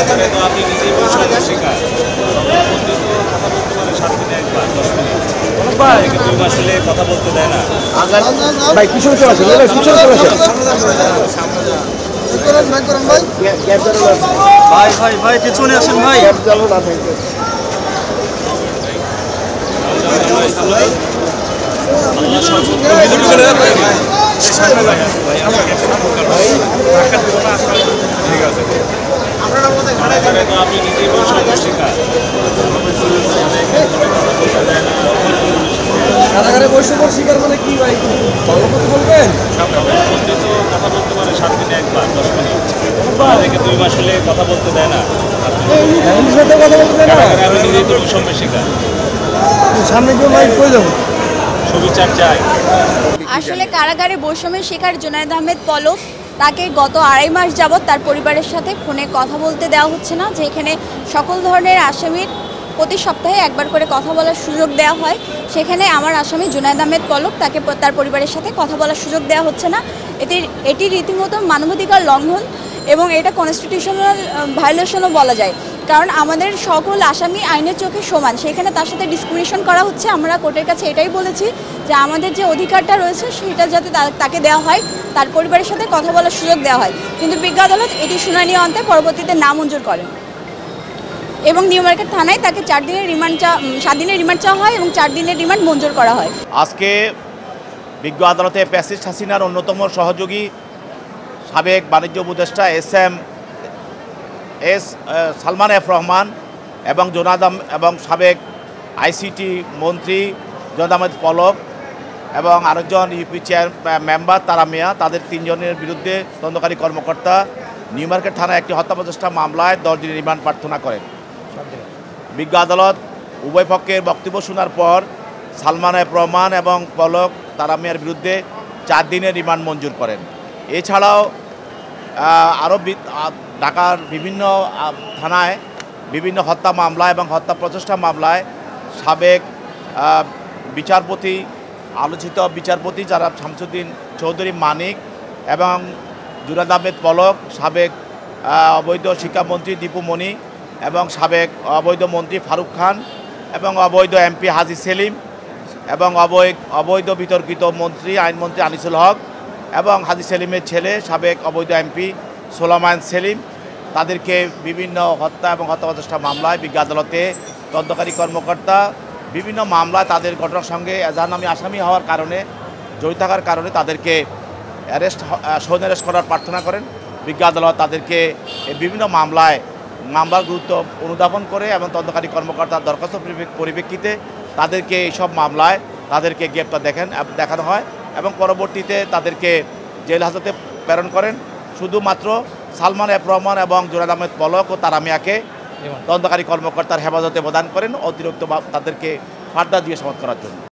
তো আপনি নিজেই বলছেন শিকার প্রতিবন্ধী তো কথা বলতে পারে 7 দিনে একবার 10 মিনিট থেকে 2 মাস হলে কথা বলতে দেয় না। ভাই পিছনে চলে আসেন, পিছনে চলে আসেন। ভাই ভাই ভাই পিছনে আসেন ভাই। ঠিক আছে তো আপনি নিজেই বলছেন শিকার কারাগারে বসে শিকার মানে কি ভাই বলবেন? প্রতিবন্ধী তো কথা বলতে পারে 7 দিনে একবার 10 মিনিট থেকে 2 মাস হলে কথা বলতে দেয় না। আমি নিজেই তো বৈষম্যের শিকার। সামনে গিয়ে মাইক করে দেবো। সুবিচার চাই। আসলে কারাগারে বৈষম্যের শিকার জুনায়েদ আহমেদ পলক, তাকে গত 2.5 মাস যাবৎ তার পরিবারের সাথে ফোনে কথা বলতে দেওয়া হচ্ছে না, যেখানে সকল ধরনের আসামির প্রতি সপ্তাহে একবার করে কথা বলার সুযোগ দেওয়া হয়। সেখানে আমার আসামি জুনায়েদ আহমেদ পলক, তাকে তার পরিবারের সাথে কথা বলার সুযোগ দেওয়া হচ্ছে না। এটি রীতিমতো মানবাধিকার লঙ্ঘন এবং এটা কনস্টিটিউশনাল ভায়োলেশনও বলা যায়, কারণ আমাদের সকল আসামি আইনের চোখে সমান, সেখানে তার সাথে ডিসক্রিমিনেশন করা হচ্ছে। আমরা কোর্টের কাছে এটাই বলেছি যে আমাদের যে অধিকারটা রয়েছে সেটা যাতে তাকে দেওয়া হয়, তার পরিবারের সাথে কথা বলার সুযোগ দেওয়া হয়। কিন্তু বিজ্ঞ আদালত এটি শুনানি অন্তে পরবর্তীতে নামঞ্জুর করেন এবং নিউ মার্কেট থানায় তাকে 7 দিনের রিমান্ড চাওয়া হয় এবং 4 দিনের রিমান্ড মঞ্জুর করা হয়। আজকে বিজ্ঞ আদালতে ফ্যাসিস্ট হাসিনার অন্যতম সহযোগী সাবেক বাণিজ্য উপদেষ্টা সালমান এফ রহমান এবং এবং সাবেক আইসিটি মন্ত্রী জুনায়েদ আহমেদ পলক এবং আরেকজন ইউপি চেয়ার মেম্বার তারা মিয়া, তাদের 3 জনের বিরুদ্ধে তদন্তকারী কর্মকর্তা নিউ মার্কেট থানায় একটি হত্যা প্রচেষ্টা মামলায় 10 দিনের রিমান্ড প্রার্থনা করেন। বিজ্ঞ আদালত উভয় পক্ষের বক্তব্য শোনার পর সালমান এফ রহমান এবং পলক তারা মিয়ার বিরুদ্ধে 4 দিনের রিমান্ড মঞ্জুর করেন। এছাড়াও আরও ঢাকার বিভিন্ন থানায় বিভিন্ন হত্যা মামলা এবং হত্যা প্রচেষ্টা মামলায় সাবেক বিচারপতি আলোচিত বিচারপতি যারা শামসুদ্দিন চৌধুরী মানিক এবং জুনায়েদ আহমেদ পলক, সাবেক অবৈধ শিক্ষামন্ত্রী দীপু মনি এবং সাবেক অবৈধ মন্ত্রী ফারুক খান এবং অবৈধ এমপি হাজী সেলিম এবং অবৈধ বিতর্কিত মন্ত্রী আইনমন্ত্রী আনিসুল হক এবং হাজী সেলিমের ছেলে সাবেক অবৈধ এমপি সোলামান সেলিম, তাদেরকে বিভিন্ন হত্যা এবং হত্যা প্রচেষ্টা মামলায় বিজ্ঞ আদালতে তদন্তকারী কর্মকর্তা বিভিন্ন মামলায় তাদের ঘটনার সঙ্গে এজাহারনামী আসামি হওয়ার কারণে জড়িত থাকার কারণে তাদেরকে সৌন অ্যারেস্ট করার প্রার্থনা করেন। বিজ্ঞ আদালত তাদেরকে বিভিন্ন মামলার গুরুত্ব অনুধাবন করে এবং তদন্তকারী কর্মকর্তার দরখাস্ত পরিপ্রেক্ষিতে তাদেরকে এইসব মামলায় তাদেরকে গ্রেপ্তার দেখানো হয় এবং পরবর্তীতে তাদেরকে জেল হাজতে প্রেরণ করেন। শুধুমাত্র সালমান এফ রহমান এবং জুনায়েদ আহমেদ পলক ও তারা মিয়াকে তদন্তকারী কর্মকর্তার হেফাজতে প্রদান করেন অতিরিক্ত তাদেরকে ফার্দার জিজ্ঞাসাবাদ করার জন্য।